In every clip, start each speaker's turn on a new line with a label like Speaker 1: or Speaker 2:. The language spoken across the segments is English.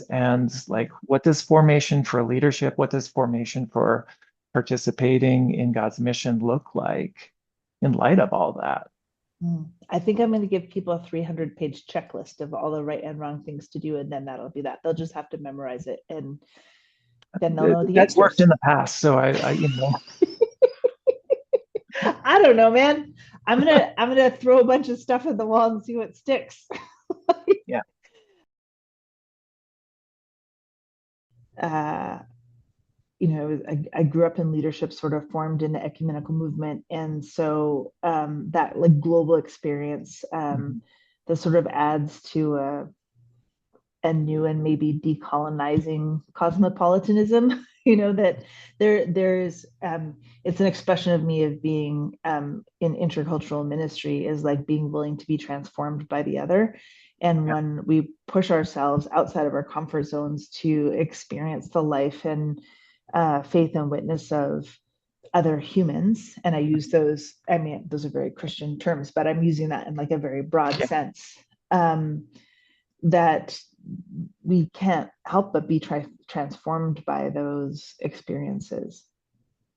Speaker 1: And like, what does formation for leadership, what does formation for participating in God's mission look like in light of all that?
Speaker 2: I think I'm going to give people a 300-page checklist of all the right and wrong things to do, and then that'll be that. They'll just have to memorize it, and then they'll know the
Speaker 1: That's worked
Speaker 2: answers.
Speaker 1: in the past, so I.
Speaker 2: I don't know, man. I'm gonna throw a bunch of stuff at the wall and see what sticks.
Speaker 1: Yeah.
Speaker 2: uh, I grew up in leadership, sort of formed in the ecumenical movement, and so that like global experience
Speaker 1: Mhm.
Speaker 2: that sort of adds to a new and maybe decolonizing cosmopolitanism. That there's it's an expression of me of being in intercultural ministry, is like being willing to be transformed by the other. And
Speaker 1: Yeah.
Speaker 2: when we push ourselves outside of our comfort zones to experience the life and faith and witness of other humans, and I use those, I mean, those are very Christian terms, but I'm using that in like a very broad
Speaker 1: Yeah.
Speaker 2: sense, that we can't help but be transformed by those experiences.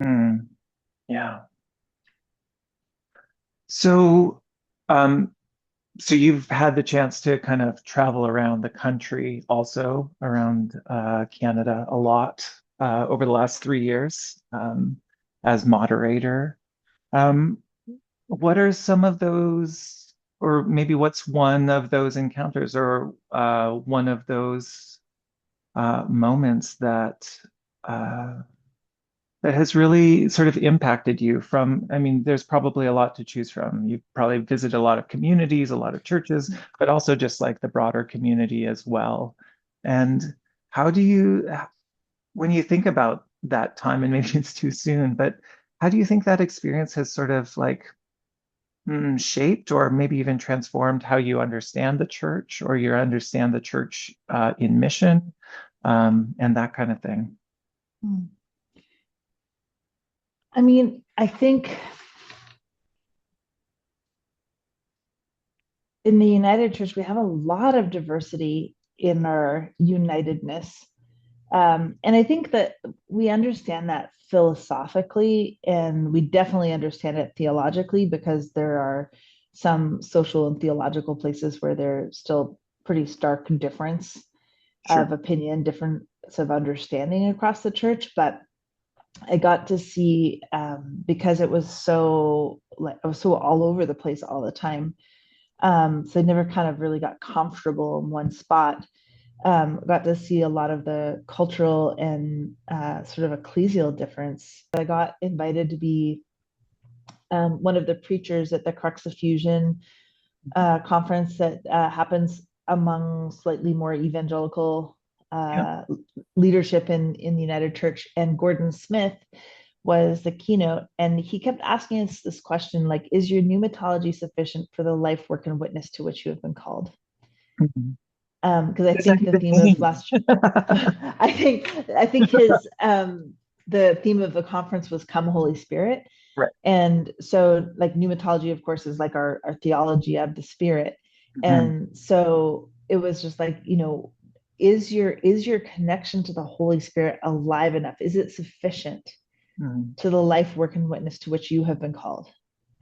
Speaker 1: Mm, yeah. So, um, so you've had the chance to kind of travel around the country, also around Canada a lot over the last 3 years as moderator. Um, what are some of those, or maybe what's one of those encounters, or one of those moments uh, that has really sort of impacted you from, I mean, there's probably a lot to choose from. You've probably visited a lot of communities, a lot of churches, but also just like the broader community as well. And how do you, when you think about that time, and maybe it's too soon, but how do you think that experience has sort of like shaped or maybe even transformed how you understand the church or you understand the church in mission and that kind of thing?
Speaker 2: I mean, I think in the United Church, we have a lot of diversity in our unitedness. And I think that we understand that philosophically, and we definitely understand it theologically, because there are some social and theological places where there's still pretty stark difference
Speaker 1: Sure.
Speaker 2: of opinion, difference of understanding across the church. But I got to see, because it was so like I was so all over the place all the time. So I never kind of really got comfortable in one spot. Got to see a lot of the cultural and sort of ecclesial difference. I got invited to be one of the preachers at the Crux of Fusion conference that happens among slightly more evangelical
Speaker 1: Yeah.
Speaker 2: uh, leadership in the United Church. And Gordon Smith was the keynote, and he kept asking us this question, like, is your pneumatology sufficient for the life, work, and witness to which you have been called?
Speaker 1: Mhm.
Speaker 2: Because I
Speaker 1: What does that
Speaker 2: think the
Speaker 1: even
Speaker 2: theme of
Speaker 1: mean?
Speaker 2: last I think his the theme of the conference was come Holy Spirit.
Speaker 1: Right.
Speaker 2: And so like pneumatology, of course, is like our theology of the spirit.
Speaker 1: Mhm.
Speaker 2: And so it was just like, is your connection to the Holy Spirit alive enough? Is it sufficient
Speaker 1: Mhm.
Speaker 2: to the life, work, and witness to which you have been called?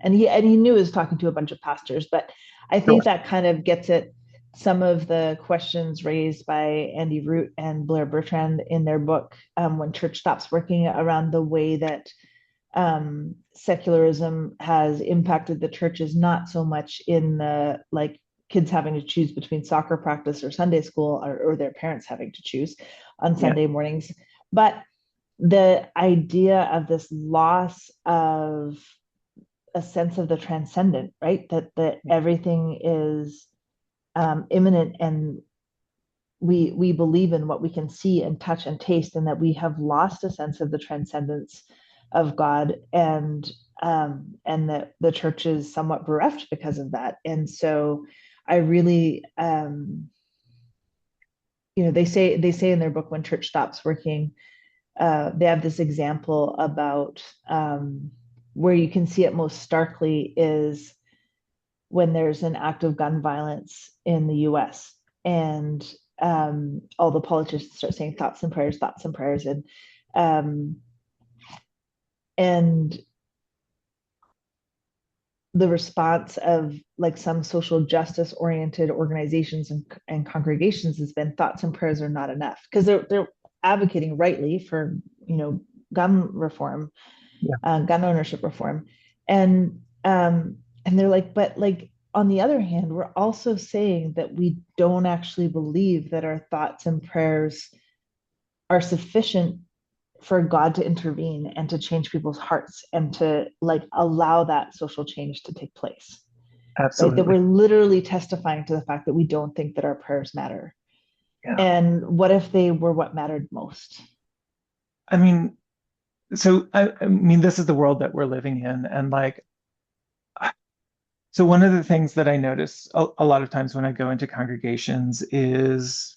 Speaker 2: And he knew he was talking to a bunch of pastors, but I think
Speaker 1: Sure.
Speaker 2: that kind of gets at some of the questions raised by Andy Root and Blair Bertrand in their book, When Church Stops Working, around the way that secularism has impacted the churches, not so much in the like kids having to choose between soccer practice or Sunday school, or their parents having to choose on
Speaker 1: Yeah.
Speaker 2: Sunday mornings, but the idea of this loss of a sense of the transcendent, right? That everything is immanent, and we believe in what we can see and touch and taste, and that we have lost a sense of the transcendence of God, and that the church is somewhat bereft because of that. And so I really, they say in their book When Church Stops Working, they have this example about where you can see it most starkly is when there's an act of gun violence in the US. And all the politicians start saying thoughts and prayers, um, and the response of like some social justice oriented organizations and congregations has been thoughts and prayers are not enough, because they're advocating rightly for, gun reform,
Speaker 1: Yeah,
Speaker 2: gun ownership reform, and they're like, but like on the other hand, we're also saying that we don't actually believe that our thoughts and prayers are sufficient for God to intervene and to change people's hearts and to like allow that social change to take place. Right? That
Speaker 1: absolutely.
Speaker 2: we're literally testifying to the fact that we don't think that our prayers matter.
Speaker 1: Yeah.
Speaker 2: And what if they were what mattered most?
Speaker 1: I mean, so I mean, this is the world that we're living in, and like, so one of the things that I notice a lot of times when I go into congregations is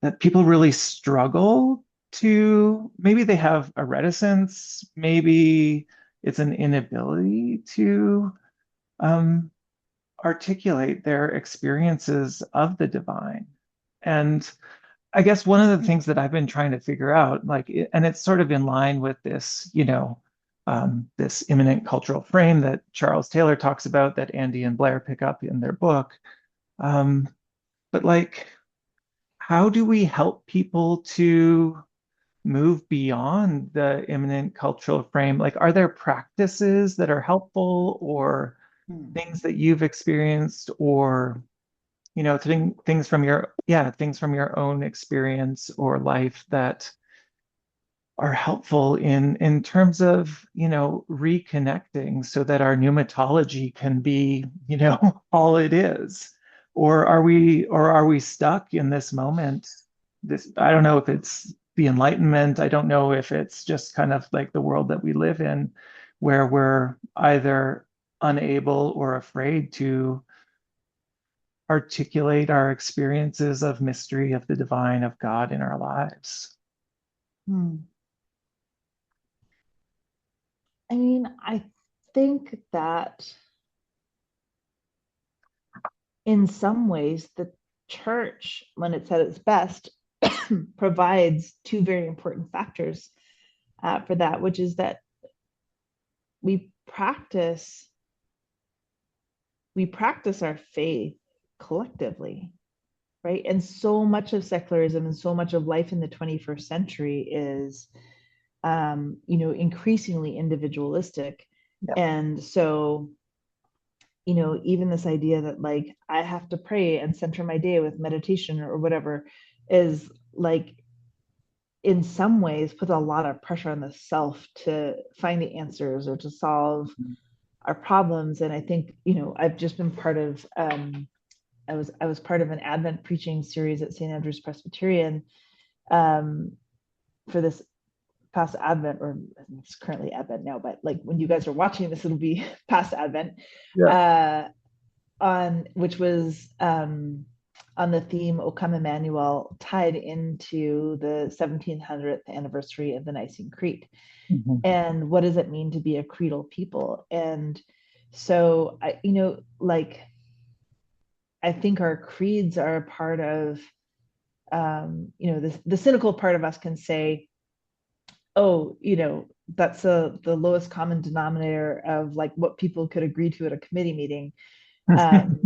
Speaker 1: that people really struggle to, maybe they have a reticence, maybe it's an inability to um, articulate their experiences of the divine. And I guess one of the things that I've been trying to figure out, like, and it's sort of in line with this, this immanent cultural frame that Charles Taylor talks about, that Andy and Blair pick up in their book. Um, but like, how do we help people to move beyond the immanent cultural frame? Like, are there practices that are helpful, or things that you've experienced, or things from your own experience or life that are helpful in terms of, reconnecting so that our pneumatology can be, all it is? Or are we stuck in this moment? This, I don't know if it's the Enlightenment. I don't know if it's just kind of like the world that we live in, where we're either unable or afraid to articulate our experiences of mystery, of the divine, of God in our lives.
Speaker 2: Hmm. I mean, I think that in some ways, the church, when it's at its best, provides two very important factors for that, which is that we practice we practice our faith collectively, right? And so much of secularism and so much of life in the 21st century is, increasingly individualistic.
Speaker 1: Yeah.
Speaker 2: And so, even this idea that like I have to pray and center my day with meditation or whatever is like in some ways put a lot of pressure on the self to find the answers or to solve our problems. And I think, I've just been part of I was part of an Advent preaching series at St. Andrew's Presbyterian um, for this past Advent, or it's currently Advent now, but like when you guys are watching this, it'll be past Advent,
Speaker 1: Yeah.
Speaker 2: uh, on which was on the theme O Come Emmanuel, tied into the 1700th anniversary of the Nicene Creed.
Speaker 1: Mhm.
Speaker 2: And what does it mean to be a creedal people? And so like I think our creeds are a part of, the cynical part of us can say, oh, that's the lowest common denominator of like what people could agree to at a committee meeting. Um,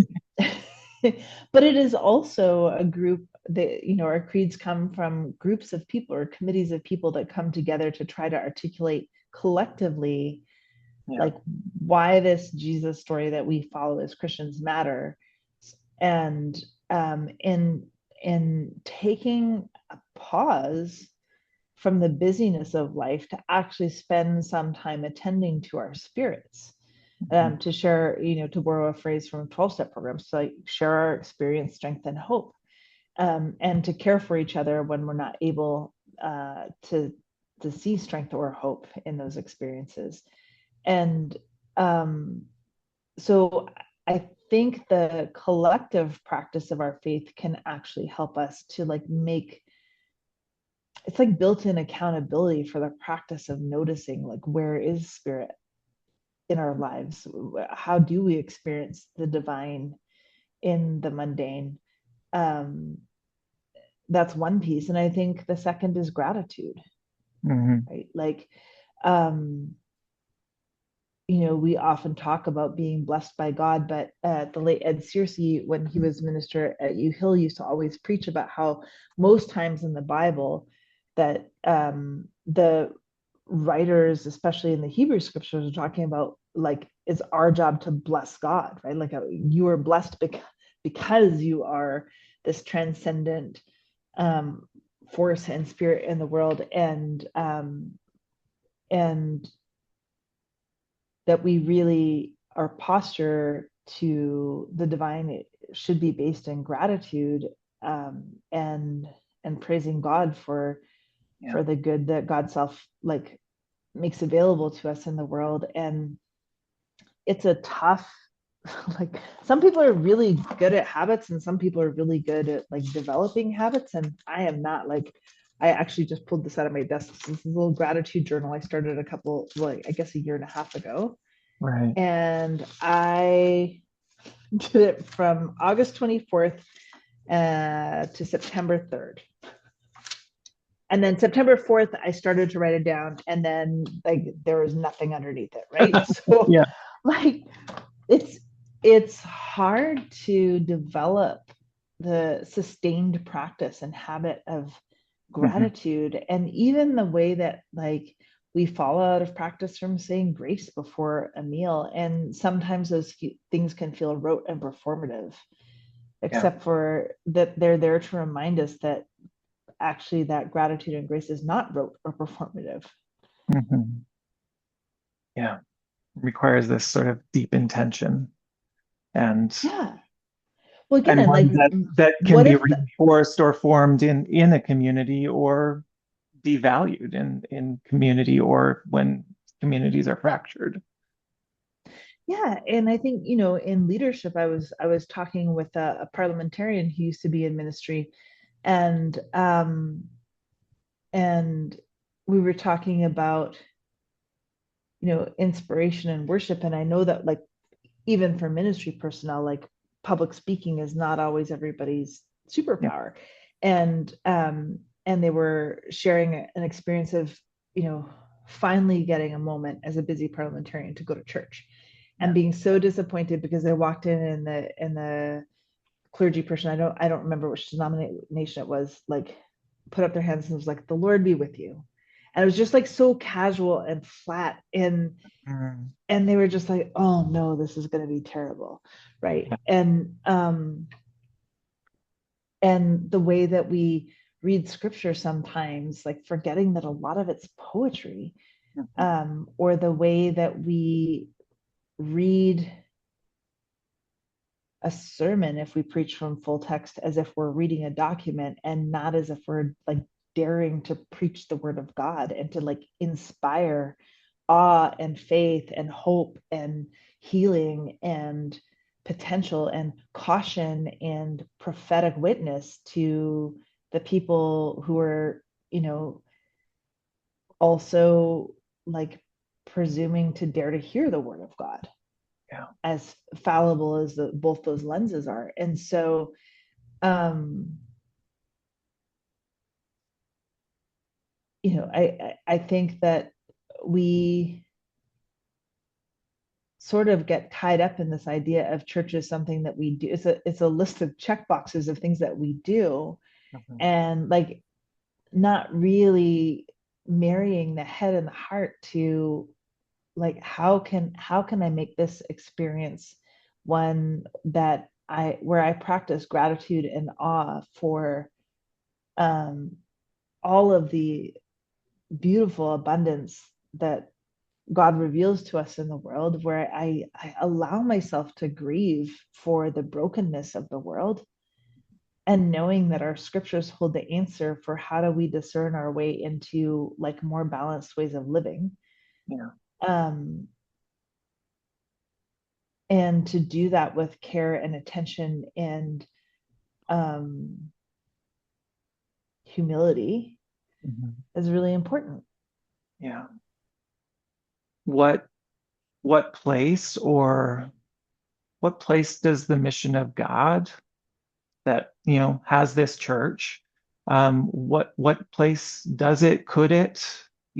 Speaker 2: but it is also a group that, our creeds come from groups of people or committees of people that come together to try to articulate collectively
Speaker 1: Yeah.
Speaker 2: like why this Jesus story that we follow as Christians matter, and in taking a pause from the busyness of life to actually spend some time attending to our spirits,
Speaker 1: Mhm.
Speaker 2: to share, to borrow a phrase from 12-step programs, to like share our experience, strength, and hope, and to care for each other when we're not able to see strength or hope in those experiences. And um, so I think the collective practice of our faith can actually help us to like make it's like built-in accountability for the practice of noticing like where is spirit in our lives, how do we experience the divine in the mundane, um, that's one piece. And I think the second is gratitude,
Speaker 1: Hmm.
Speaker 2: right? Like, um, we often talk about being blessed by God, but the late Ed Searcy, when he was minister at U Hill, used to always preach about how most times in the Bible that the writers, especially in the Hebrew scriptures, are talking about like it's our job to bless God, right? Like you are blessed because you are this transcendent um, force and spirit in the world, and that we really, our posture to the divine should be based in gratitude, and praising God
Speaker 1: Yeah.
Speaker 2: for the good that God self like makes available to us in the world. And it's a tough, like some people are really good at habits and some people are really good at like developing habits, and I am not. Like I actually just pulled this out of my desk. This is a little gratitude journal I started a couple, like I guess a year and a half ago,
Speaker 1: Right.
Speaker 2: and I did it from August 24th to September 3rd. And then September 4th, I started to write it down, and then like there was nothing underneath it, right? So
Speaker 1: Yeah.
Speaker 2: like it's it's hard to develop the sustained practice and habit of
Speaker 1: Hmm.
Speaker 2: gratitude, and even the way that like we fall out of practice from saying grace before a meal, and sometimes those things can feel rote and performative,
Speaker 1: Yeah.
Speaker 2: except for that they're there to remind us that actually that gratitude and grace is not rote or performative.
Speaker 1: Hmm. Yeah. Requires this sort of deep intention, and
Speaker 2: Yeah, well again,
Speaker 1: and
Speaker 2: and like
Speaker 1: one that can
Speaker 2: what
Speaker 1: be
Speaker 2: if
Speaker 1: reinforced or formed in a community, or devalued in community, or when communities are fractured.
Speaker 2: Yeah, and I think in leadership, I was talking with a parliamentarian who used to be in ministry, and and we were talking about inspiration and worship, and I know that like even for ministry personnel, like public speaking is not always everybody's
Speaker 1: Yeah.
Speaker 2: superpower, and they were sharing an experience of finally getting a moment as a busy parliamentarian to go to church and
Speaker 1: Yeah.
Speaker 2: being so disappointed because I walked in and the clergy person, I don't remember which denomination it was, like put up their hands and was like, the Lord be with you. And it was just like so casual and flat,
Speaker 1: Mm.
Speaker 2: and they were just like, oh no, this is going to be terrible, right?
Speaker 1: Yeah.
Speaker 2: And the way that we read scripture sometimes, like forgetting that a lot of it's poetry,
Speaker 1: Mhm.
Speaker 2: or the way that we read a sermon, if we preach from full text, as if we're reading a document and not as if we're like daring to preach the word of God and to like inspire awe and faith and hope and healing and potential and caution and prophetic witness to the people who are, also like presuming to dare to hear the word of God,
Speaker 1: Yeah.
Speaker 2: as fallible as both those lenses are. And so, um, I think that we sort of get tied up in this idea of church as something that we do. It's a list of check boxes of things that we do,
Speaker 1: Mhm.
Speaker 2: and like not really marrying the head and the heart to like how can I make this experience one that I where I practice gratitude and awe for um, all of the beautiful abundance that God reveals to us in the world, where I allow myself to grieve for the brokenness of the world, and knowing that our scriptures hold the answer for how do we discern our way into like more balanced ways of living.
Speaker 1: Yeah.
Speaker 2: Um, and to do that with care and attention and um, humility
Speaker 1: Mhm.
Speaker 2: is really important.
Speaker 1: Yeah. What what place or what place does the mission of God that, has this church, What place does it, could it,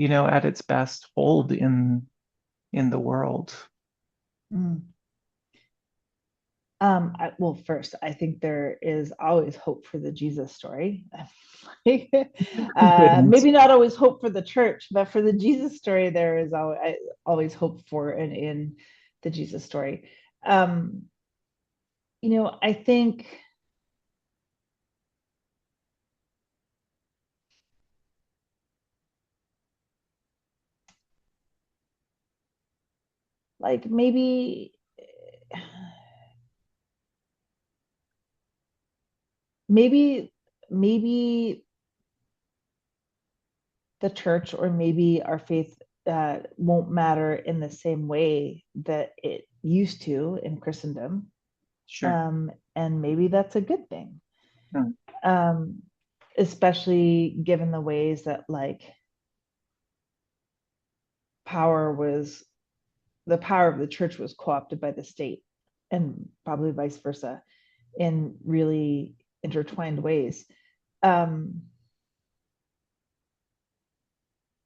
Speaker 1: at its best hold in the world?
Speaker 2: Mm. Well, first, I think there is always hope for the Jesus story.
Speaker 1: Good
Speaker 2: Maybe
Speaker 1: answer.
Speaker 2: not always hope for the church, but for the Jesus story, there is always hope for and in the Jesus story. Um, I think like maybe maybe the church or maybe our faith won't matter in the same way that it used to in Christendom.
Speaker 1: Sure.
Speaker 2: And maybe that's a good thing.
Speaker 1: Hmm.
Speaker 2: Um, Especially given the ways that like power was the power of the church was co-opted by the state and probably vice versa in really intertwined ways. Um,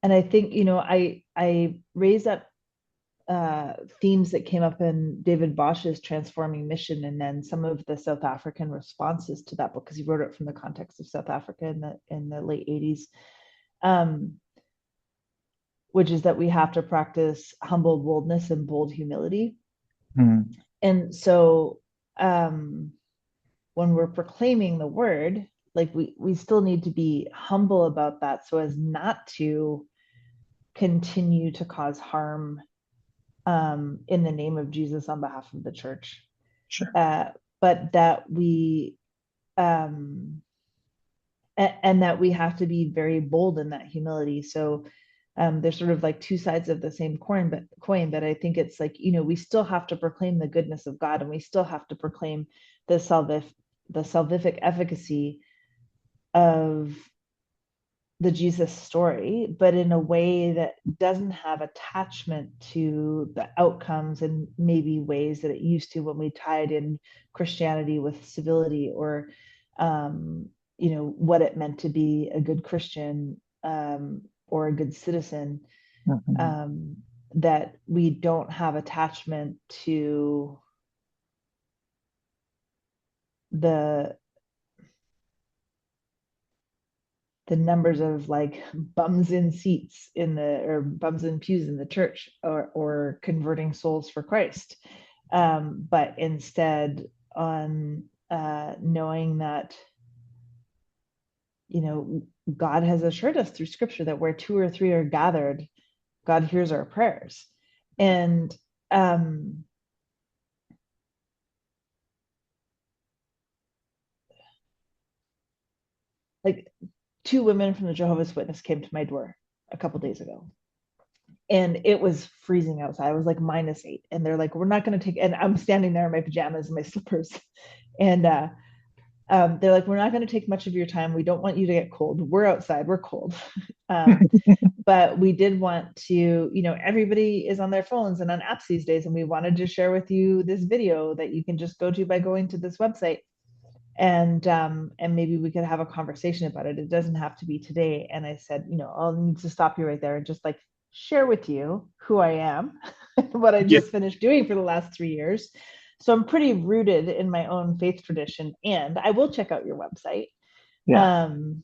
Speaker 2: and I think, I raised up themes that came up in David Bosch's Transforming Mission, and then some of the South African responses to that book, because he wrote it from the context of South Africa in the late 80s, which is that we have to practice humble boldness and bold humility.
Speaker 1: Hmm.
Speaker 2: And so when we're proclaiming the word, like we still need to be humble about that so as not to continue to cause harm in the name of Jesus on behalf of the church,
Speaker 1: Sure.
Speaker 2: but that we um, and that we have to be very bold in that humility. So there's sort of like two sides of the same coin, but I think it's like, we still have to proclaim the goodness of God, and we still have to proclaim the salvific efficacy of the Jesus story, but in a way that doesn't have attachment to the outcomes and maybe ways that it used to when we tied in Christianity with civility or, what it meant to be a good Christian or a good citizen.
Speaker 1: Mhm.
Speaker 2: Um, that we don't have attachment to the the numbers of like bums in seats in the or bums in pews in the church or converting souls for Christ, but instead on knowing that God has assured us through Scripture that where two or three are gathered, God hears our prayers, and like two women from the Jehovah's Witness came to my door a couple days ago, and it was freezing outside. It was like -8, and they're like, "We're not going to take." And I'm standing there in my pajamas and my slippers, and they're like, "We're not going to take much of your time. We don't want you to get cold. We're outside. We're cold." But we did want to, everybody is on their phones and on apps these days, and we wanted to share with you this video that you can just go to by going to this website, and maybe we could have a conversation about it. It doesn't have to be today. And I said, I'll need to stop you right there and just like share with you who I am, what I
Speaker 1: Yeah.
Speaker 2: just finished doing for the last 3 years. So I'm pretty rooted in my own faith tradition, and I will check out your website.
Speaker 1: Yeah.
Speaker 2: Um,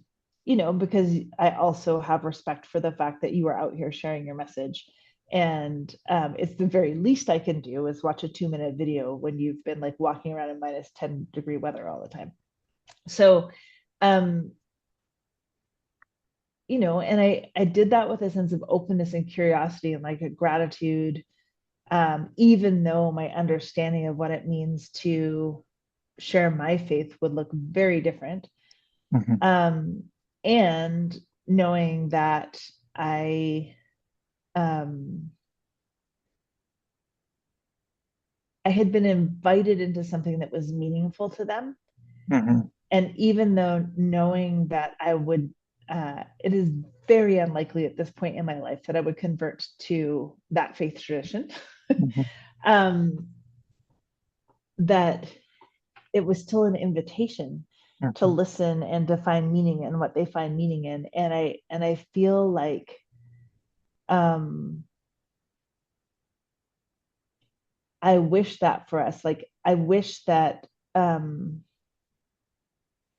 Speaker 2: because I also have respect for the fact that you are out here sharing your message. And it's the very least I can do is watch a 2-minute video when you've been like walking around in -10-degree weather all the time. So, um, and I did that with a sense of openness and curiosity and like a gratitude, even though my understanding of what it means to share my faith would look very different.
Speaker 1: Mhm.
Speaker 2: Um, and knowing that um, I had been invited into something that was meaningful to them.
Speaker 1: Mhm.
Speaker 2: And even though knowing that it is very unlikely at this point in my life that I would convert to that faith tradition,
Speaker 1: Mhm.
Speaker 2: um, that it was still an invitation to
Speaker 1: Mhm.
Speaker 2: listen and to find meaning in what they find meaning in. And I feel like um I wish that for us. Like I wish that um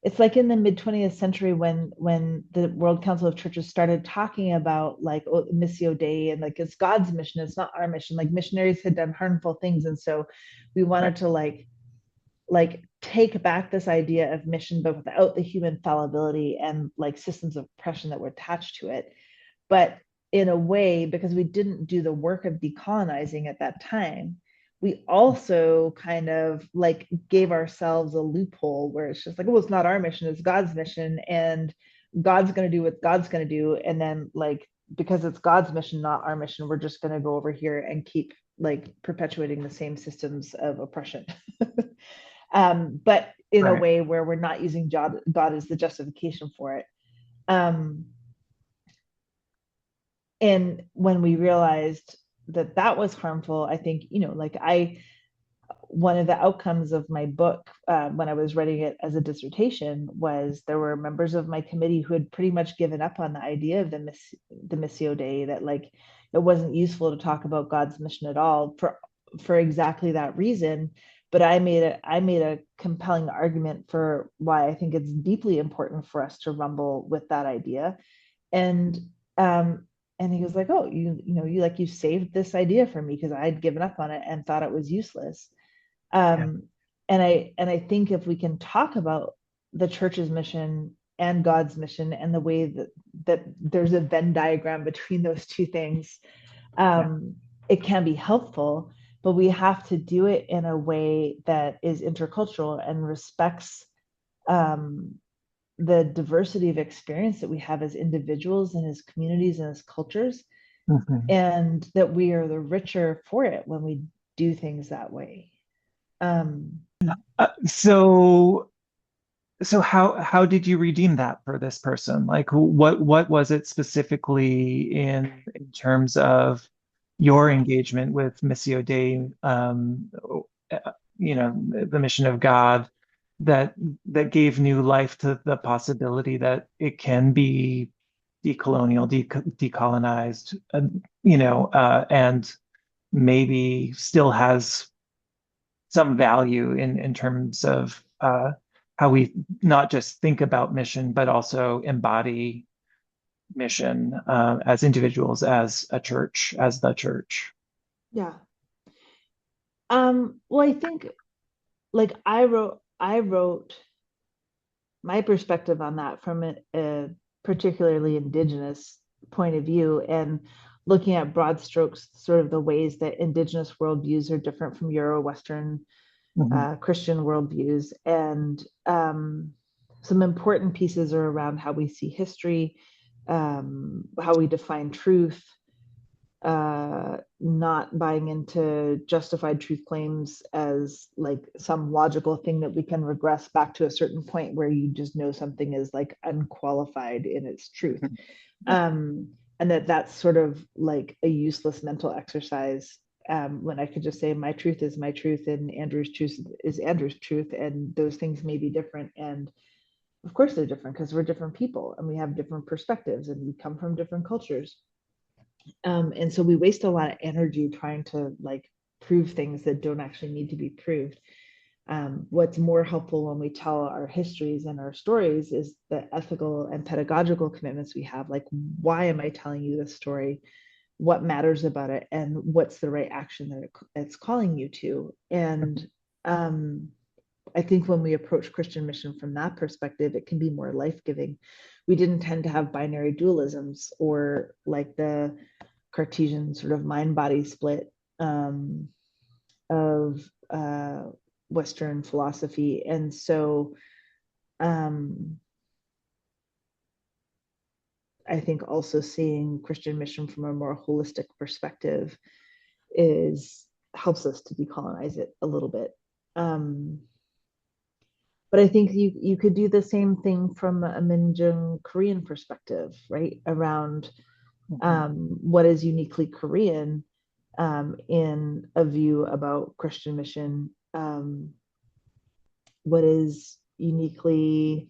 Speaker 2: it's like in the mid 20th century when the World Council of Churches started talking about like, oh, Missio Dei, and like it's God's mission, it's not our mission. Like missionaries had done harmful things, and so we
Speaker 1: Right.
Speaker 2: wanted to like take back this idea of mission, but without the human fallibility and like systems of oppression that were attached to it. But in a way, because we didn't do the work of decolonizing at that time, we also kind of like gave ourselves a loophole where it's just like, well, it's not our mission, it's God's mission, and God's going to do what God's going to do. And then, like, because it's God's mission, not our mission, we're just going to go over here and keep like perpetuating the same systems of oppression. But in a
Speaker 1: Right.
Speaker 2: way where we're not using God as the justification for it. Um, and when we realized that that was harmful, I think, like one of the outcomes of my book, when I was writing it as a dissertation, was there were members of my committee who had pretty much given up on the idea of the Missio Dei, that like it wasn't useful to talk about God's mission at all for exactly that reason. But I made a compelling argument for why I think it's deeply important for us to rumble with that idea. And um and he was like, oh, you saved this idea for me, because I'd given up on it and thought it was useless.
Speaker 1: Yeah.
Speaker 2: um and I think if we can talk about the church's mission and God's mission, and the way that there's a Venn diagram between those two things,
Speaker 1: Yeah.
Speaker 2: it can be helpful. But we have to do it in a way that is intercultural and respects um, the diversity of experience that we have as individuals and as communities and as cultures,
Speaker 1: Mhm.
Speaker 2: and that we are the richer for it when we do things that way. Um,
Speaker 1: So how did you redeem that for this person? Like what was it specifically in terms of your engagement with Missio Dei, the mission of God that that gave new life to the possibility that it can be decolonial, decolonized, and maybe still has some value in terms of how we not just think about mission, but also embody mission as individuals, as a church, as the church.
Speaker 2: yeah. Well, I think like I wrote my perspective on that from a particularly indigenous point of view, and looking at broad strokes, sort of the ways that indigenous worldviews are different from Euro-Western
Speaker 1: Mhm.
Speaker 2: Christian worldviews. And some important pieces are around how we see history, how we define truth, not buying into justified truth claims as like some logical thing that we can regress back to a certain point where you just know something is like unqualified in its truth.
Speaker 1: Yeah.
Speaker 2: And that's sort of like a useless mental exercise, when I could just say my truth is my truth and Andrew's truth is Andrew's truth, and those things may be different. And of course they're different because we're different people and we have different perspectives and we come from different cultures. And so we waste a lot of energy trying to like prove things that don't actually need to be proved. What's more helpful when we tell our histories and our stories is the ethical and pedagogical commitments we have. Like, why am I telling you this story? What matters about it? And what's the right action that it's calling you to? And um, I think when we approach Christian mission from that perspective, it can be more life giving. We didn't tend to have binary dualisms or like the Cartesian sort of mind body split of Western philosophy. And so um, I think also seeing Christian mission from a more holistic perspective is helps us to decolonize it a little bit. Um, but I think you could do the same thing from a Minjung Korean perspective, right? Around
Speaker 1: Mhm.
Speaker 2: what is uniquely Korean, in a view about Christian mission, what is uniquely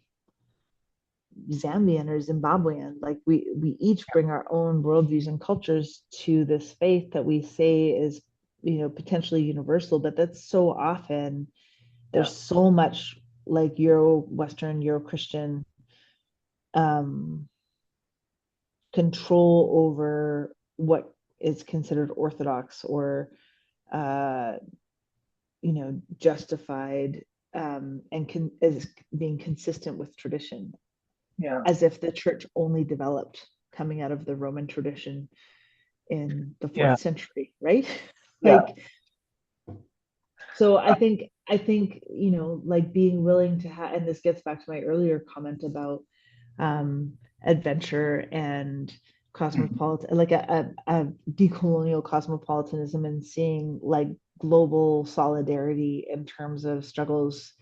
Speaker 2: Zambian or Zimbabwean. Like we each bring our own worldviews and cultures to this faith that we say is, potentially universal, but that's so often
Speaker 1: Yeah.
Speaker 2: there's so much like Euro Western, Euro Christian um, control over what is considered orthodox or uh, justified, is being consistent with tradition,
Speaker 1: Yeah.
Speaker 2: as if the church only developed coming out of the Roman tradition in the
Speaker 1: Yeah.
Speaker 2: fourth century, right?
Speaker 1: Yeah.
Speaker 2: Like, so I think like being willing to have, and this gets back to my earlier comment about adventure and
Speaker 1: Mhm.
Speaker 2: cosmopolitan, like a decolonial cosmopolitanism, and seeing like global solidarity in terms of struggles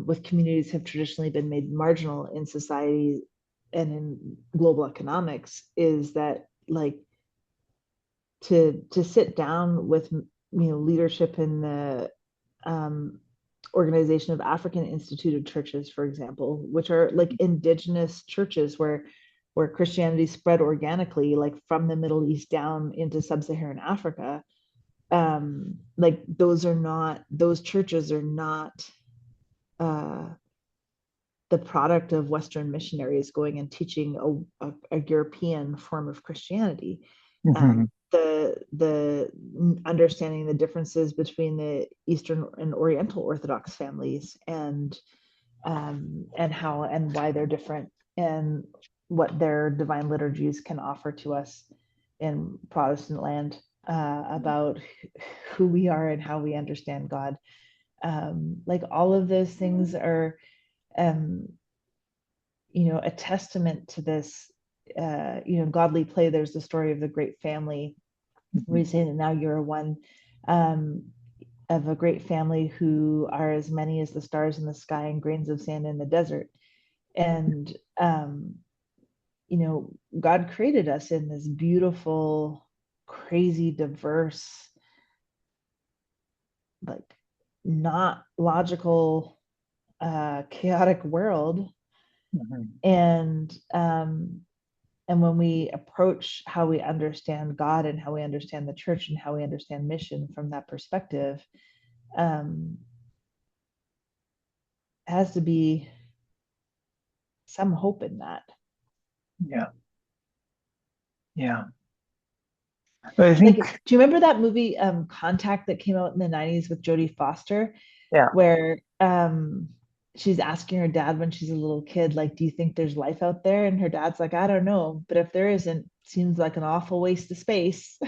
Speaker 2: with communities have traditionally been made marginal in society and in global economics, is that like to sit down with leadership in the um, Organization of African Instituted Churches, for example, which are like indigenous churches where Christianity spread organically, like from the Middle East down into sub-Saharan Africa. Like those churches are not uh, the product of Western missionaries going and teaching a European form of Christianity.
Speaker 1: Mhm.
Speaker 2: The understanding the differences between the Eastern and Oriental Orthodox families, and how and why they're different, and what their divine liturgies can offer to us in Protestant land, about who we are and how we understand God. Like all of those things are um, a testament to this, godly play. There's the story of the great family, where
Speaker 1: Mhm.
Speaker 2: you say that now you're one, um, of a great family who are as many as the stars in the sky and grains of sand in the desert. And, God created us in this beautiful, crazy, diverse, like not logical, chaotic world.
Speaker 1: Mhm.
Speaker 2: And when we approach how we understand God and how we understand the church and how we understand mission from that perspective, um, has to be some hope in that.
Speaker 1: Yeah. Yeah. But I
Speaker 2: Like,
Speaker 1: think,
Speaker 2: do you remember that movie Contact that came out in the 90s with Jodie Foster,
Speaker 1: yeah.
Speaker 2: where she's asking her dad when she's a little kid, like, do you think there's life out there? And her dad's like, I don't know, but if there isn't, seems like an awful waste of space.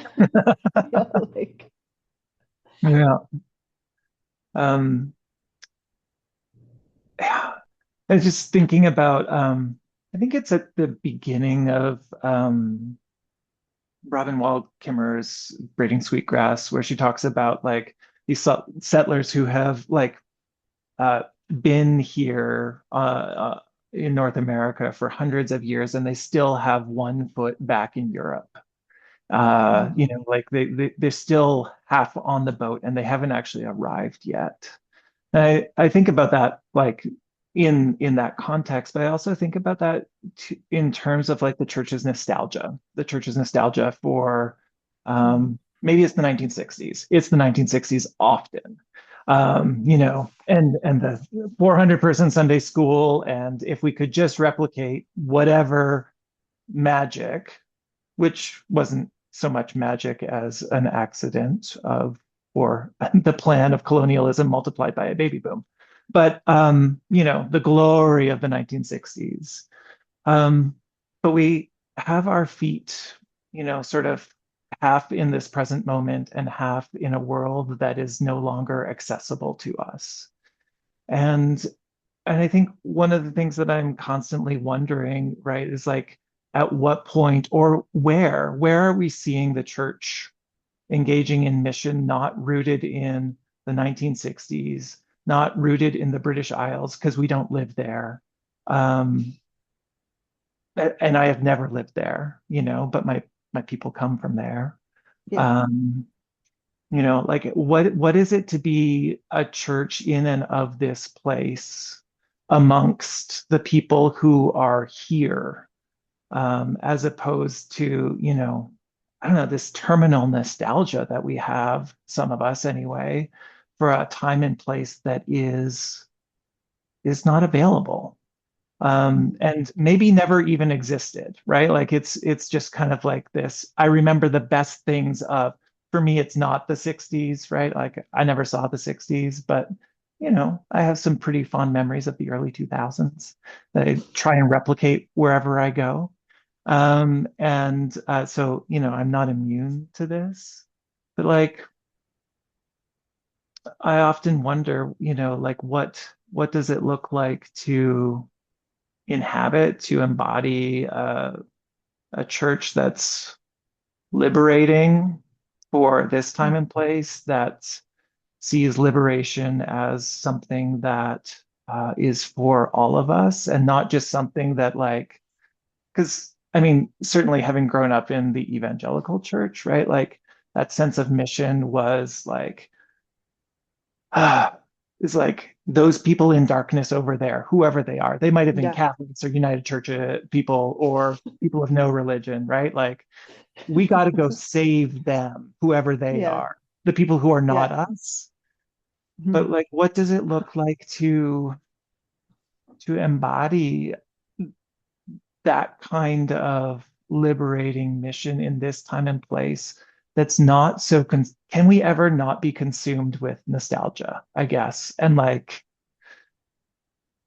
Speaker 2: Like,
Speaker 1: Yeah. Um, yeah. I was just thinking about, I think it's at the beginning of Robin Wall Kimmerer's Braiding Sweetgrass, where she talks about like these settlers who have like uh, been here in North America for hundreds of years, and they still have one foot back in Europe.
Speaker 2: mhm.
Speaker 1: Like they're still half on the boat, and they haven't actually arrived yet. I think about that like in that context, but I also think about that in terms of like the church's nostalgia for maybe it's the 1960s. It's the 1960s often. And the 400 person Sunday school, and if we could just replicate whatever magic, which wasn't so much magic as an accident of or the plan of colonialism multiplied by a baby boom. But the glory of the 1960s. Um, but we have our feet, sort of half in this present moment and half in a world that is no longer accessible to us. And and I think one of the things that I'm constantly wondering, right, is like at what point or where are we seeing the church engaging in mission not rooted in the 1960s, not rooted in the British Isles because we don't live there. Um, and I have never lived there, but my people come from there.
Speaker 2: Yeah.
Speaker 1: Um, Like what is it to be a church in and of this place amongst the people who are here, as opposed to, I don't know, this terminal nostalgia that we have, some of us anyway, for a time and place that is not available, and maybe never even existed, right? Like it's just kind of like this. I remember the best things of, for me, it's not the 60s, right? Like I never saw the 60s, but I have some pretty fond memories of the early 2000s that I try and replicate wherever I go. And so, I'm not immune to this, but like I often wonder, like what does it look like to inhabit, to embody a church that's liberating for this time and place, that sees liberation as something that is for all of us and not just something that, like, because I mean, certainly having grown up in the evangelical church, right? Like that sense of mission was like, ah, is like those people in darkness over there, whoever they are. They might have been
Speaker 2: Yeah.
Speaker 1: Catholics or United Church people or people of no religion, right? Like we got to go save them, whoever they
Speaker 2: Yeah.
Speaker 1: are, the people who are not
Speaker 2: Yeah.
Speaker 1: us. But
Speaker 2: Mhm.
Speaker 1: like, what does it look like to embody that kind of liberating mission in this time and place that's not so can we ever not be consumed with nostalgia, I guess, and like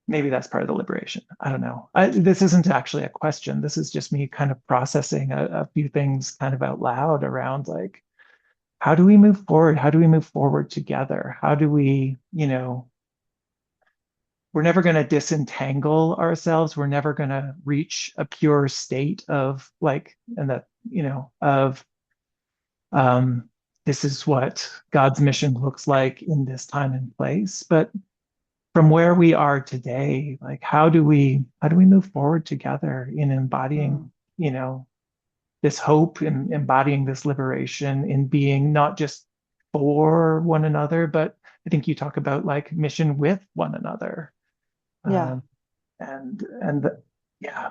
Speaker 1: maybe that's part of the liberation. I don't know. This isn't actually a question. This is just me kind of processing a few things kind of out loud around like, how do we move forward? How do we move forward together? How do we, we're never going to disentangle ourselves. We're never going to reach a pure state of like, and that, of um, this is what God's mission looks like in this time and place. But from where we are today, like how do we move forward together in embodying,
Speaker 2: Mm.
Speaker 1: you know, this hope and embodying this liberation in being not just for one another, but I think you talk about like mission with one another.
Speaker 2: Yeah.
Speaker 1: Um, and yeah.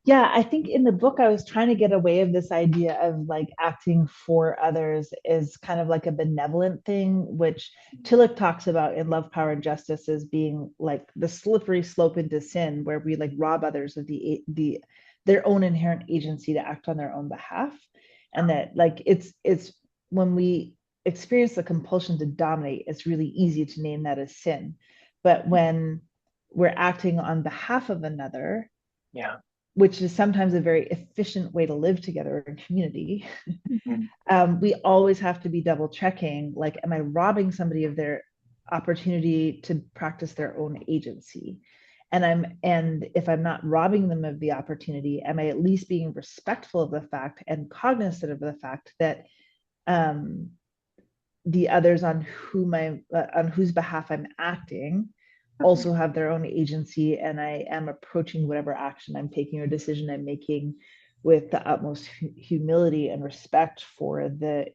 Speaker 2: Yeah, I think in the book I was trying to get away of this idea of like acting for others is kind of like a benevolent thing, which Tillich talks about in Love, Power, and Justice as being like the slippery slope into sin, where we like rob others of the their own inherent agency to act on their own behalf, and that like it's when we experience the compulsion to dominate, it's really easy to name that as sin, but when we're acting on behalf of another,
Speaker 1: Yeah.
Speaker 2: which is sometimes a very efficient way to live together in community,
Speaker 1: Mhm.
Speaker 2: we always have to be double checking, like, am I robbing somebody of their opportunity to practice their own agency? And if I'm not robbing them of the opportunity, am I at least being respectful of the fact and cognizant of the fact that um, the others on whose behalf I'm acting also have their own agency, and I am approaching whatever action I'm taking or decision I'm making with the utmost humility and respect for the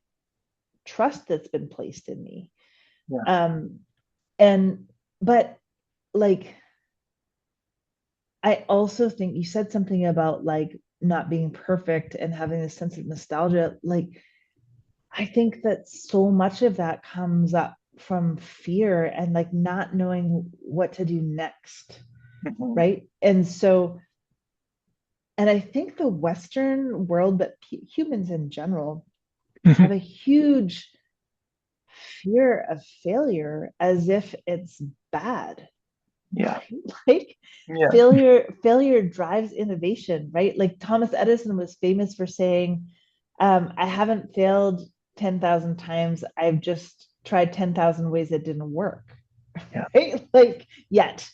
Speaker 2: trust that's been placed in me.
Speaker 1: Yeah.
Speaker 2: Um, and but like I also think you said something about like not being perfect and having a sense of nostalgia. Like I think that so much of that comes up from fear and like not knowing what to do next,
Speaker 1: Mhm.
Speaker 2: right? And I think the Western world, but humans in general, have a huge fear of failure as if it's bad.
Speaker 1: Yeah.
Speaker 2: Like
Speaker 1: Yeah.
Speaker 2: failure drives innovation, right? Like Thomas Edison was famous for saying, I haven't failed 10,000 times. I've just tried 10,000 ways that didn't work.
Speaker 1: Yeah.
Speaker 2: Right? Like yet.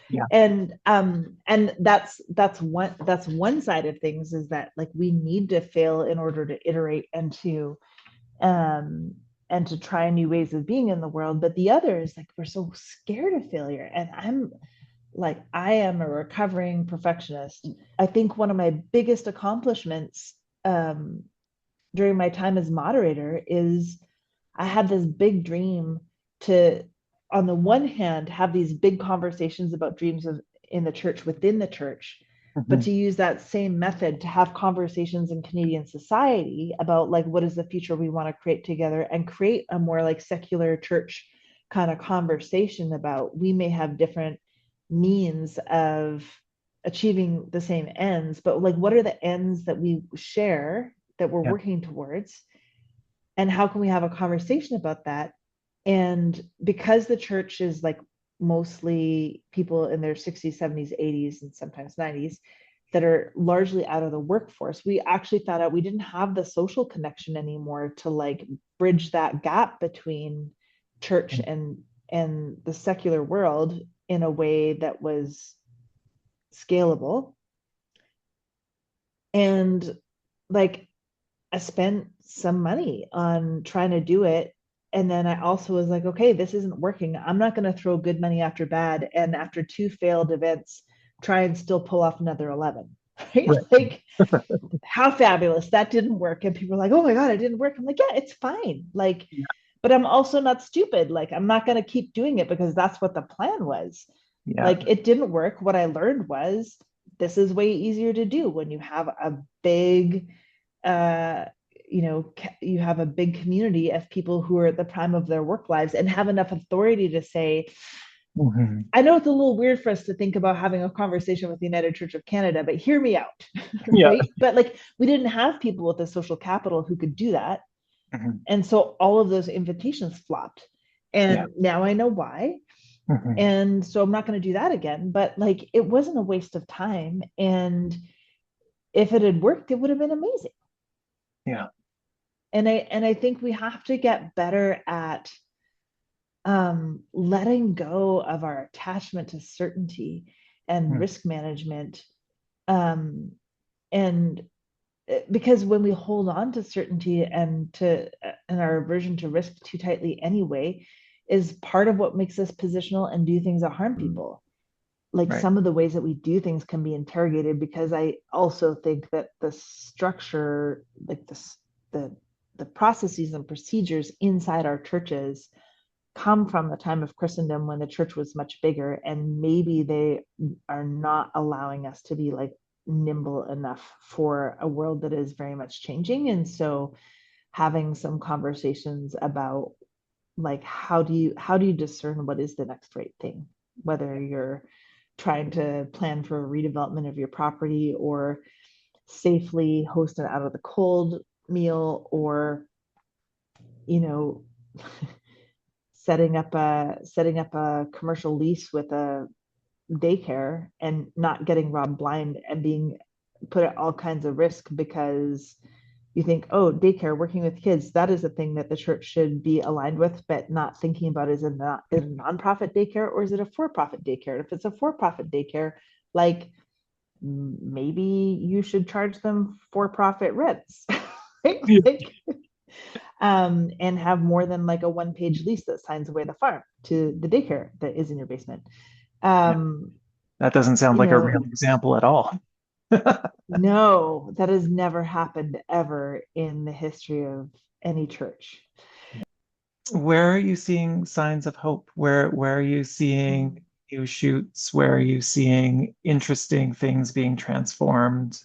Speaker 1: Yeah.
Speaker 2: And that's one side of things, is that like we need to fail in order to iterate um and to try new ways of being in the world. But the other is like we're so scared of failure. And I am a recovering perfectionist. I think one of my biggest accomplishments um during my time as moderator is I had this big dream to, on the one hand, have these big conversations about dreams of in the church, within the church, but to
Speaker 1: Mhm.
Speaker 2: use that same method to have conversations in Canadian society about like what is the future we want to create together, and create a more like secular church kind of conversation about, we may have different means of achieving the same ends, but like what are the ends that we share that we're
Speaker 1: Yeah.
Speaker 2: working towards, and how can we have a conversation about that. And because the church is like mostly people in their 60s, 70s, 80s, and sometimes 90s that are largely out of the workforce, we actually found out we didn't have the social connection anymore to like bridge that gap between church and the secular world in a way that was scalable. And like I spent some money on trying to do it. And then I also was like, okay, this isn't working. I'm not going to throw good money after bad. And after two failed events, try and still pull off another 11. Right?
Speaker 1: Right.
Speaker 2: Like, how fabulous. That didn't work. And people are like, oh my God, it didn't work. I'm like, yeah, it's fine. Like,
Speaker 1: Yeah.
Speaker 2: but I'm also not stupid. Like, I'm not going to keep doing it because that's what the plan was.
Speaker 1: Yeah.
Speaker 2: Like, it didn't work. What I learned was this is way easier to do when you have a big, uh, you have a big community of people who are at the prime of their work lives and have enough authority to say,
Speaker 1: Mhm.
Speaker 2: I know it's a little weird for us to think about having a conversation with the United Church of Canada, but hear me out.
Speaker 1: Yeah.
Speaker 2: Right? But like, we didn't have people with the social capital who could do that.
Speaker 1: Mhm.
Speaker 2: And so all of those invitations flopped.
Speaker 1: Yeah.
Speaker 2: And now I know why.
Speaker 1: Mhm.
Speaker 2: And so I'm not going to do that again. But like, it wasn't a waste of time. And if it had worked, it would have been amazing.
Speaker 1: Yeah.
Speaker 2: And I think we have to get better at letting go of our attachment to certainty and
Speaker 1: Mhm.
Speaker 2: risk management. Um, and because when we hold on to certainty and our aversion to risk too tightly anyway, is part of what makes us positional and do things that harm people. Like,
Speaker 1: Right.
Speaker 2: some of the ways that we do things can be interrogated, because I also think that the structure, like the the processes and procedures inside our churches come from the time of Christendom when the church was much bigger, and maybe they are not allowing us to be like nimble enough for a world that is very much changing. And so having some conversations about like, how do you discern what is the next right thing, whether you're trying to plan for a redevelopment of your property, or safely host an out of the cold meal, or you know setting up a commercial lease with a daycare and not getting robbed blind and being put at all kinds of risk because you think, oh, daycare, working with kids, that is a thing that the church should be aligned with, but not thinking about, is it not a nonprofit daycare or is it a for-profit daycare? If it's a for-profit daycare, like, maybe you should charge them for-profit rents. Right?
Speaker 1: Yeah.
Speaker 2: Like, and have more than like a one-page lease that signs away the farm to the daycare that is in your basement.
Speaker 1: Yeah.
Speaker 2: Um,
Speaker 1: That doesn't sound
Speaker 2: you
Speaker 1: like a
Speaker 2: know,
Speaker 1: real example at all.
Speaker 2: no, that has never happened ever in the history of any church.
Speaker 1: Where are you seeing signs of hope? Where are you seeing
Speaker 2: Mm.
Speaker 1: new shoots? Where are you seeing interesting things being transformed,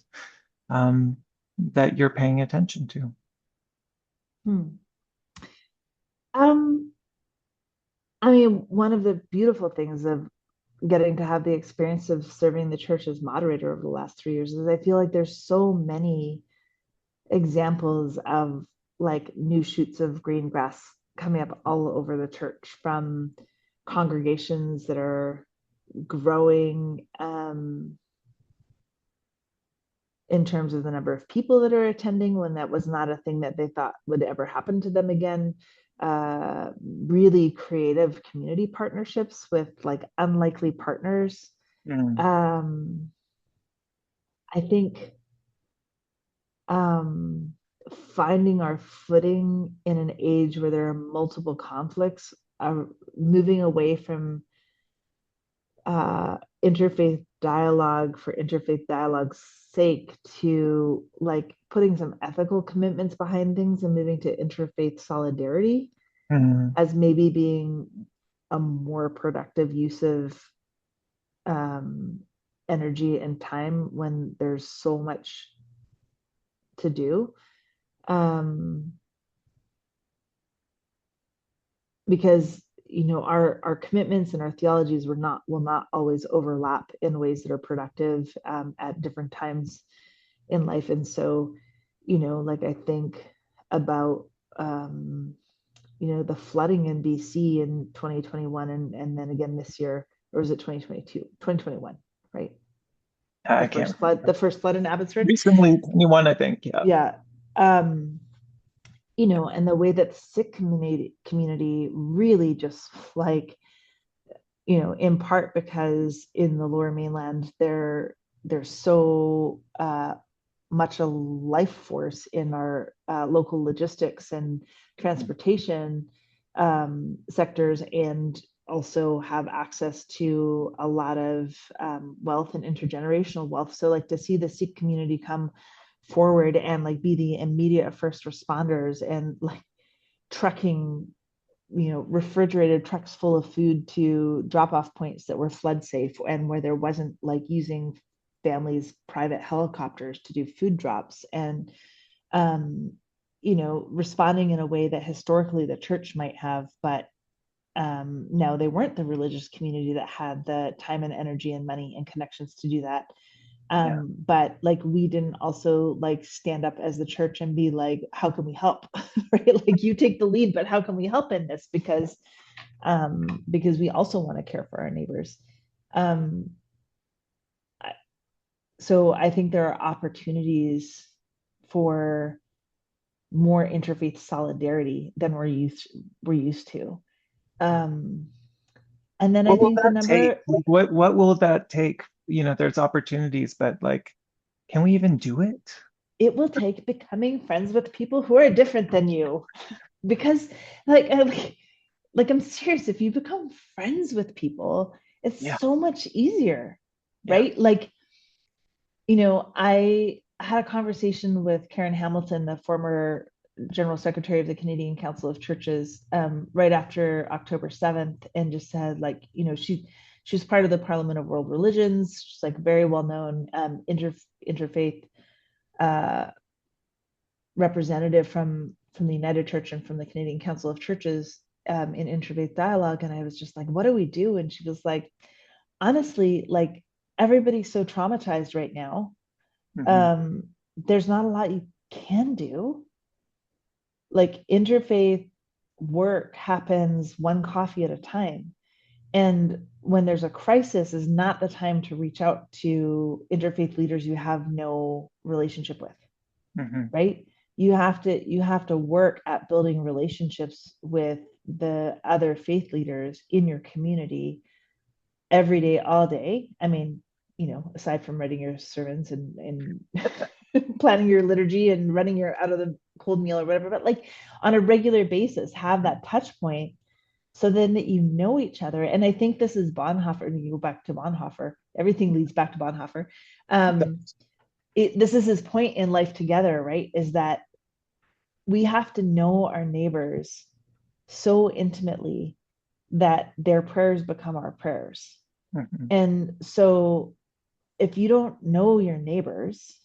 Speaker 1: that you're paying attention to?
Speaker 2: Hmm. Um, I mean, one of the beautiful things of getting to have the experience of serving the church as moderator over the last 3 years is I feel like there's so many examples of like new shoots of green grass coming up all over the church, from congregations that are growing in terms of the number of people that are attending when that was not a thing that they thought would ever happen to them again. Really creative community partnerships with like unlikely partners.
Speaker 1: Mm.
Speaker 2: um, I think um, finding our footing in an age where there are multiple conflicts, moving away from interfaith dialogue for interfaith dialogue's sake to like putting some ethical commitments behind things and moving to interfaith solidarity.
Speaker 1: Mm,
Speaker 2: as maybe being a more productive use of um, energy and time when there's so much to do. Um, because our commitments and our theologies will not always overlap in ways that are productive at different times in life. And so, like I think about the flooding in BC in 2021 and then again this year, or was it 2022? 2021, right? The
Speaker 1: I can't
Speaker 2: first flood,
Speaker 1: remember.
Speaker 2: the first flood in Abbotsford.
Speaker 1: Recently, 21, I think. Yeah.
Speaker 2: Yeah. And the way that the Sikh community really just like, in part because in the Lower Mainland, they're so much a life force in our local logistics and transportation sectors, and also have access to a lot of wealth and intergenerational wealth. So like to see the Sikh community come forward and like be the immediate first responders and like trucking refrigerated trucks full of food to drop off points that were flood safe and where there wasn't like using families' private helicopters to do food drops, and responding in a way that historically the church might have, but no, they weren't the religious community that had the time and energy and money and connections to do that.
Speaker 1: Yeah.
Speaker 2: But like we didn't also like stand up as the church and be like, how can we help? Right? Like you take the lead, but how can we help in this? Because we also want to care for our neighbors. Um, so I think there are opportunities for more interfaith solidarity than we're used to. Um, and then I
Speaker 1: What will
Speaker 2: think the
Speaker 1: that take?
Speaker 2: number
Speaker 1: Like, what will that take? There's opportunities, but like, can we even do it?
Speaker 2: it will take becoming friends with people who are different than you, because like like I'm serious, if you become friends with people, it's
Speaker 1: Yeah.
Speaker 2: so much easier,
Speaker 1: Yeah.
Speaker 2: right? Like, I had a conversation with Karen Hamilton, the former General Secretary of the Canadian Council of Churches, right after October 7th, and just said, like, she was part of the Parliament of World Religions. She's like very well known interfaith uh, representative from the United Church and from the Canadian Council of Churches in interfaith dialogue. And I was just like, what do we do? And she was like, honestly, like everybody's so traumatized right now.
Speaker 1: Hmm.
Speaker 2: Um, there's not a lot you can do. Like interfaith work happens one coffee at a time. And when there's a crisis is not the time to reach out to interfaith leaders you have no relationship with,
Speaker 1: Hmm.
Speaker 2: right? You have to work at building relationships with the other faith leaders in your community every day, all day. I mean, aside from writing your sermons and planning your liturgy and running your out of the cold meal or whatever, but like on a regular basis, have that touch point so then that you know each other. And I think this is Bonhoeffer, and you go back to Bonhoeffer, everything leads back to Bonhoeffer. Um, this is his point in life together, right? Is that we have to know our neighbors so intimately that their prayers become our prayers.
Speaker 1: Hmm.
Speaker 2: And so if you don't know your neighbors,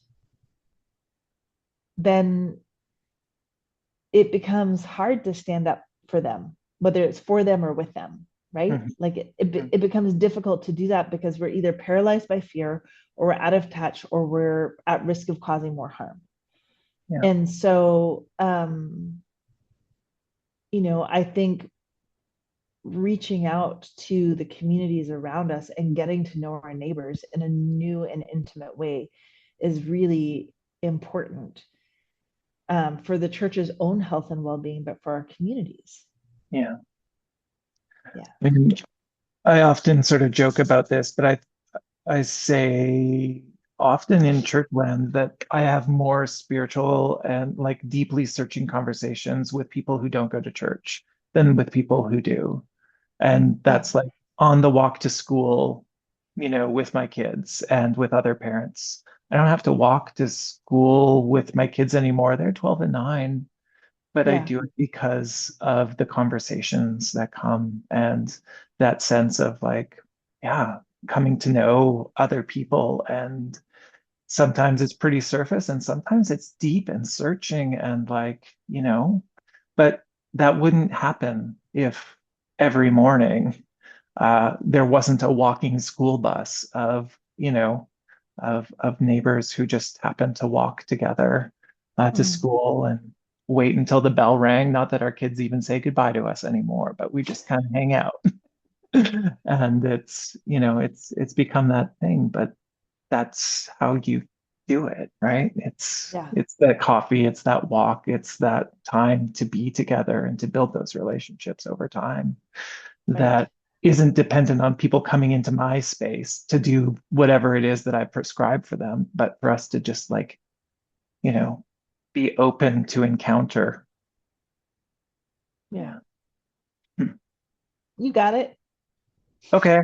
Speaker 2: then it becomes hard to stand up for them, whether it's for them or with them, right?
Speaker 1: Hmm.
Speaker 2: Like it becomes difficult to do that because we're either paralyzed by fear or we're out of touch or we're at risk of causing more harm.
Speaker 1: Yeah.
Speaker 2: And so, I think reaching out to the communities around us and getting to know our neighbors in a new and intimate way is really important for the church's own health and well-being, but for our communities.
Speaker 1: Yeah.
Speaker 2: Yeah.
Speaker 1: I mean, I often sort of joke about this, but I say often in churchland that I have more spiritual and like deeply searching conversations with people who don't go to church than with people who do. And
Speaker 2: Yeah.
Speaker 1: that's like on the walk to school, with my kids and with other parents. I don't have to walk to school with my kids anymore. They're 12 and 9. but I
Speaker 2: Yeah.
Speaker 1: do it because of the conversations that come and that sense of like, yeah, coming to know other people. And sometimes it's pretty surface and sometimes it's deep and searching and like, but that wouldn't happen if every morning there wasn't a walking school bus of neighbors who just happened to walk together to
Speaker 2: Mm.
Speaker 1: school and wait until the bell rang. Not that our kids even say goodbye to us anymore, but we just kind of hang out. And it's become that thing, but that's how you do it, right? It's
Speaker 2: Yeah.
Speaker 1: it's that coffee, it's that walk, it's that time to be together and to build those relationships over time
Speaker 2: Right.
Speaker 1: that isn't dependent on people coming into my space to do whatever it is that I prescribe for them, but for us to just like, you know, be open to encounter.
Speaker 2: Yeah.
Speaker 1: Yeah. Hmm.
Speaker 2: You got it.
Speaker 1: Okay.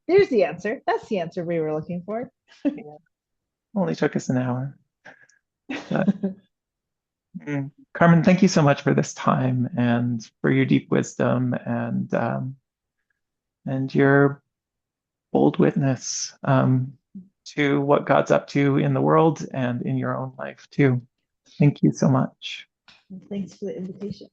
Speaker 2: There's the answer. That's the answer we were looking for.
Speaker 1: Yeah. Only took us an hour. But Carmen, thank you so much for this time and for your deep wisdom and your bold witness to what God's up to in the world and in your own life too. Thank you so much.
Speaker 2: Thanks for the invitation.